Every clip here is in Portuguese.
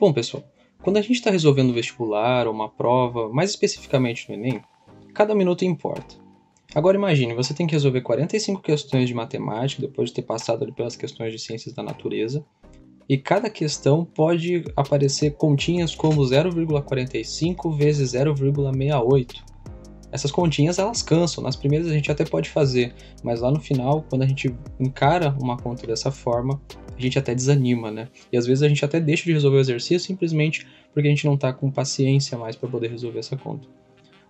Bom, pessoal, quando a gente está resolvendo um vestibular ou uma prova, mais especificamente no Enem, cada minuto importa. Agora imagine, você tem que resolver 45 questões de matemática depois de ter passado ali pelas questões de ciências da natureza, e cada questão pode aparecer continhas como 0,45 vezes 0,68. Essas continhas elas cansam, nas primeiras a gente até pode fazer, mas lá no final, quando a gente encara uma conta dessa forma, a gente até desanima, né? E às vezes a gente até deixa de resolver o exercício simplesmente porque a gente não está com paciência mais para poder resolver essa conta.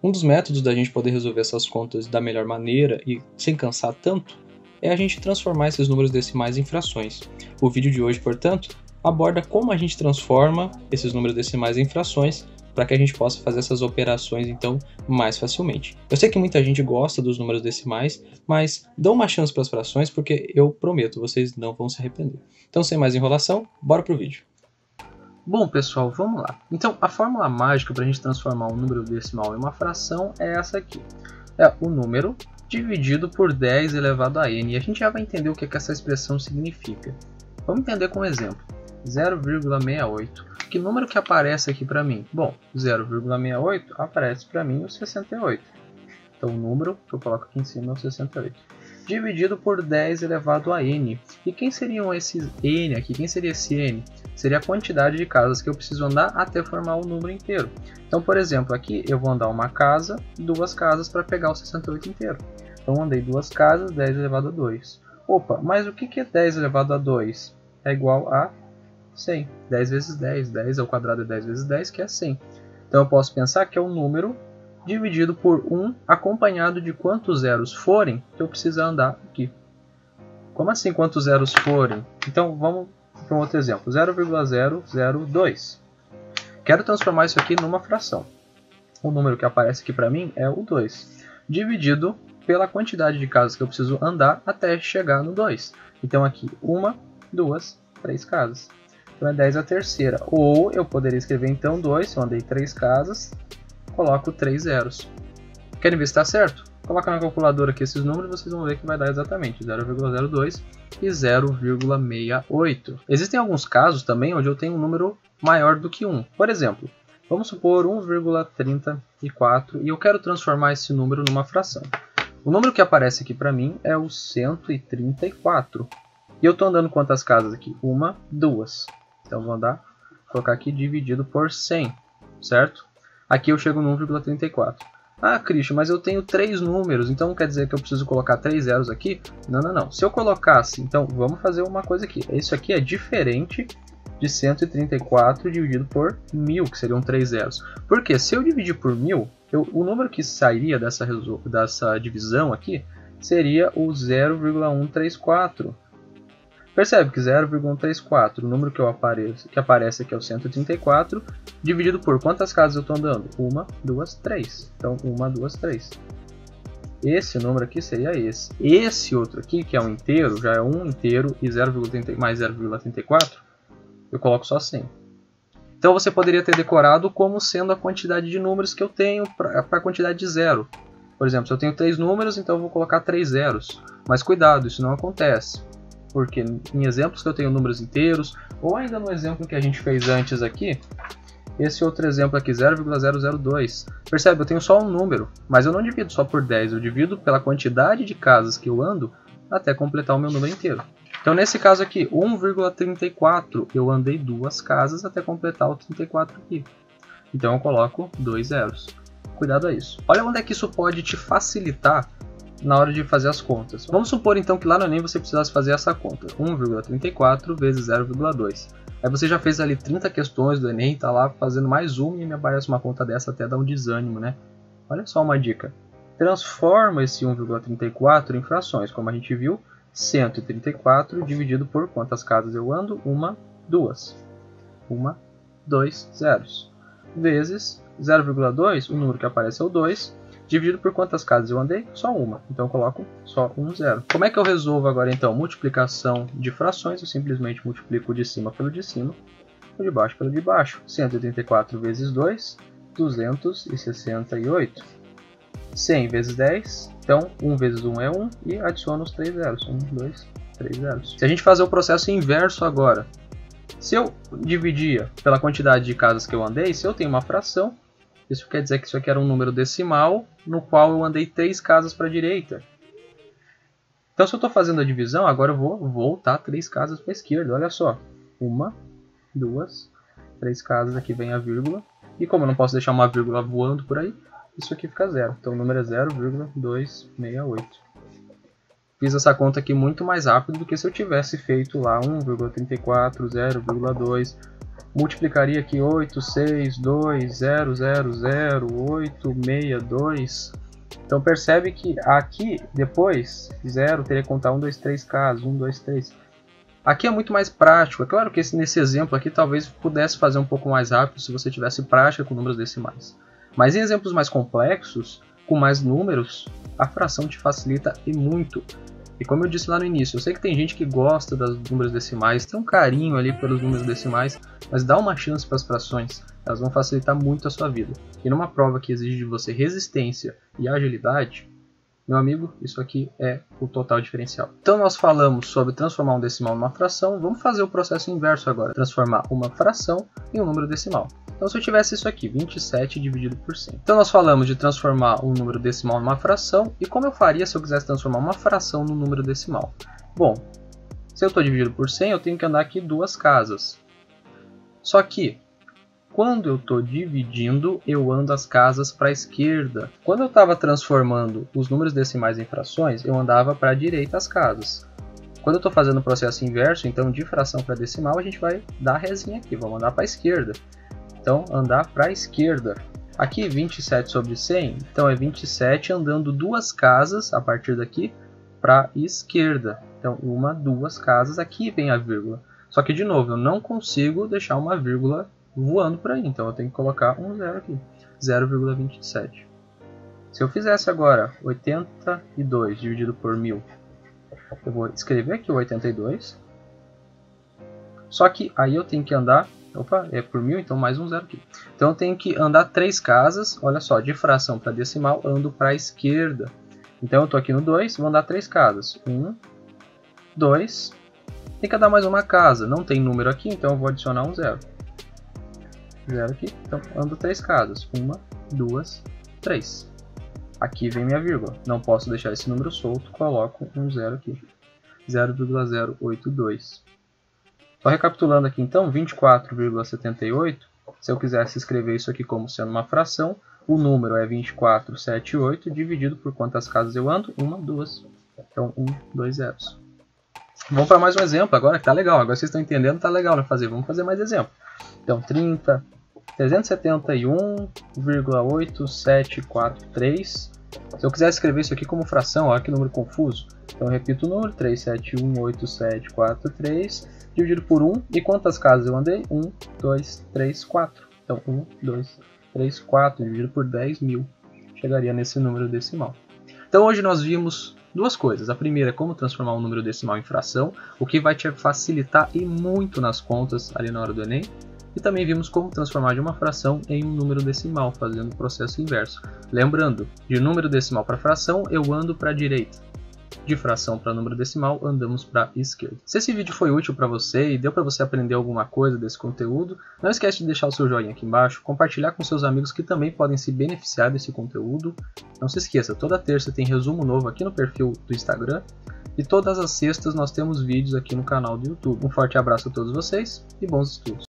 Um dos métodos da gente poder resolver essas contas da melhor maneira e sem cansar tanto é a gente transformar esses números decimais em frações. O vídeo de hoje, portanto, aborda como a gente transforma esses números decimais em frações para que a gente possa fazer essas operações, então, mais facilmente. Eu sei que muita gente gosta dos números decimais, mas dão uma chance para as frações porque eu prometo, vocês não vão se arrepender. Então, sem mais enrolação, bora pro vídeo. Bom, pessoal, vamos lá. Então, a fórmula mágica para a gente transformar um número decimal em uma fração é essa aqui. É o número dividido por 10 elevado a n. E a gente já vai entender o que essa expressão significa. Vamos entender com um exemplo. 0,68. Que número que aparece aqui para mim? Bom, 0,68 aparece para mim o 68. Então o número que eu coloco aqui em cima é o 68. Dividido por 10 elevado a n. E quem seriam esses n aqui? Quem seria esse n? Seria a quantidade de casas que eu preciso andar até formar o número inteiro. Então, por exemplo, aqui eu vou andar uma casa, duas casas para pegar o 68 inteiro. Então andei duas casas, 10 elevado a 2. Opa, mas o que é 10 elevado a 2? É igual a 100. 10 vezes 10. 10 ao quadrado é 10 vezes 10, que é 100. Então eu posso pensar que é um número dividido por 1 acompanhado de quantos zeros forem que eu preciso andar aqui. Como assim quantos zeros forem? Então vamos para um outro exemplo. 0,002. Quero transformar isso aqui numa fração. O número que aparece aqui para mim é o 2. Dividido pela quantidade de casas que eu preciso andar até chegar no 2. Então aqui 1, 2, 3 casas. Então é 10 a terceira. Ou eu poderia escrever então 2, se eu andei 3 casas, coloco 3 zeros. Querem ver se está certo? Coloca na calculadora aqui esses números e vocês vão ver que vai dar exatamente 0,02 e 0,68. Existem alguns casos também onde eu tenho um número maior do que 1. Por exemplo, vamos supor 1,34 e eu quero transformar esse número numa fração. O número que aparece aqui para mim é o 134. E eu estou andando quantas casas aqui? 1, 2. Então vou colocar aqui dividido por 100, certo? Aqui eu chego no 1,34. Ah, Christian, mas eu tenho 3 números, então quer dizer que eu preciso colocar 3 zeros aqui? Não, não, não. Se eu colocasse, então vamos fazer uma coisa aqui. Isso aqui é diferente de 134 dividido por 1000, que seriam 3 zeros. Porque se eu dividir por 1000, o número que sairia dessa divisão aqui seria o 0,134. Percebe que 0,134, o número que aparece aqui é o 134, dividido por quantas casas eu estou andando? 1, 2, 3. Então, 1, 2, 3. Esse número aqui seria esse. Esse outro aqui, que é um inteiro, já é 1 inteiro e 0,30 mais 0,34, eu coloco só 100. Então, você poderia ter decorado como sendo a quantidade de números que eu tenho para a quantidade de zero. Por exemplo, se eu tenho 3 números, então eu vou colocar 3 zeros. Mas cuidado, isso não acontece. Porque em exemplos que eu tenho números inteiros, ou ainda no exemplo que a gente fez antes aqui, esse outro exemplo aqui, 0,002, percebe, eu tenho só um número, mas eu não divido só por 10, eu divido pela quantidade de casas que eu ando até completar o meu número inteiro. Então nesse caso aqui, 1,34, eu andei 2 casas até completar o 34 aqui. Então eu coloco 2 zeros. Cuidado a isso. Olha onde é que isso pode te facilitar na hora de fazer as contas. Vamos supor então que lá no Enem você precisasse fazer essa conta, 1,34 vezes 0,2. Aí você já fez ali 30 questões do Enem, tá lá fazendo mais uma e me aparece uma conta dessa, até dá um desânimo, né? Olha só uma dica. Transforma esse 1,34 em frações, como a gente viu, 134 dividido por quantas casas eu ando? 1, 2. 1, 2 zeros. Vezes 0,2, o número que aparece é o 2, dividido por quantas casas eu andei? Só uma. Então eu coloco só um zero. Como é que eu resolvo agora então? Multiplicação de frações. Eu simplesmente multiplico o de cima pelo de cima, o de baixo pelo de baixo. 184 vezes 2, 268. 100 vezes 10, então 1 vezes 1 é 1 e adiciono os 3 zeros. 1, 2, 3 zeros. Se a gente fazer o processo inverso agora, Se eu dividir pela quantidade de casas que eu andei, se eu tenho uma fração, isso quer dizer que isso aqui era um número decimal no qual eu andei 3 casas para a direita. Então, se eu estou fazendo a divisão, agora eu vou voltar 3 casas para a esquerda. Olha só. 1, 2, 3 casas, aqui vem a vírgula. E como eu não posso deixar uma vírgula voando por aí, isso aqui fica 0. Então, o número é 0,268. Fiz essa conta aqui muito mais rápido do que se eu tivesse feito lá 1,34, 0,2. Multiplicaria aqui 862,000,862. Então percebe que aqui depois 0 teria que contar 1, 2, 3 casos, 1, 2, 3. Aqui é muito mais prático. É claro que nesse exemplo aqui talvez pudesse fazer um pouco mais rápido se você tivesse prática com números decimais. Mas em exemplos mais complexos, com mais números, a fração te facilita e muito. E como eu disse lá no início, eu sei que tem gente que gosta dos números decimais, tem um carinho ali pelos números decimais, mas dá uma chance para as frações, elas vão facilitar muito a sua vida. E numa prova que exige de você resistência e agilidade, meu amigo, isso aqui é o total diferencial. Então nós falamos sobre transformar um decimal numa fração, vamos fazer o processo inverso agora, transformar uma fração em um número decimal. Então se eu tivesse isso aqui, 27 dividido por 100. Então nós falamos de transformar um número decimal numa fração, e como eu faria se eu quisesse transformar uma fração num número decimal? Bom, se eu estou dividido por 100, eu tenho que andar aqui 2 casas. Só que, quando eu estou dividindo, eu ando as casas para a esquerda. Quando eu estava transformando os números decimais em frações, eu andava para a direita as casas. Quando eu estou fazendo o processo inverso, então de fração para decimal, a gente vai dar a resinha aqui, vamos andar para a esquerda. Então, andar para a esquerda. Aqui, 27 sobre 100, então é 27 andando 2 casas, a partir daqui, para a esquerda. Então, 1, 2 casas, aqui vem a vírgula. Só que, de novo, eu não consigo deixar uma vírgula voando por aí, então eu tenho que colocar um 0 aqui, 0,27. Se eu fizesse agora 82 dividido por 1000, eu vou escrever aqui o 82, só que aí eu tenho que andar, opa, é por 1000, então mais um 0 aqui. Então eu tenho que andar 3 casas, olha só, de fração para decimal, ando para a esquerda. Então eu estou aqui no 2, vou andar 3 casas, 1, 2, tem que andar mais uma casa, não tem número aqui, então eu vou adicionar um 0. 0 aqui, então ando 3 casas, 1, 2, 3. Aqui vem minha vírgula, não posso deixar esse número solto, coloco um 0 aqui, 0,082. Só recapitulando aqui então, 24,78, se eu quisesse escrever isso aqui como sendo uma fração, o número é 2478 dividido por quantas casas eu ando? 1, 2. Então 1, 2 zeros. Vamos para mais um exemplo agora, que tá legal, agora vocês estão entendendo, tá legal, né? Vamos fazer mais exemplo. Então 371,8743. Se eu quiser escrever isso aqui como fração, olha que número confuso. Então eu repito o número, 371,8743, dividido por 1. E quantas casas eu andei? 1, 2, 3, 4. Então 1, 2, 3, 4, dividido por 10.000. Chegaria nesse número decimal. Então hoje nós vimos duas coisas. A primeira é como transformar um número decimal em fração, o que vai te facilitar e muito nas contas ali na hora do Enem. E também vimos como transformar de uma fração em um número decimal, fazendo o processo inverso. Lembrando, de número decimal para fração, eu ando para a direita. De fração para número decimal, andamos para a esquerda. Se esse vídeo foi útil para você e deu para você aprender alguma coisa desse conteúdo, não esquece de deixar o seu joinha aqui embaixo, compartilhar com seus amigos que também podem se beneficiar desse conteúdo. Não se esqueça, toda terça tem resumo novo aqui no perfil do Instagram. E todas as sextas nós temos vídeos aqui no canal do YouTube. Um forte abraço a todos vocês e bons estudos!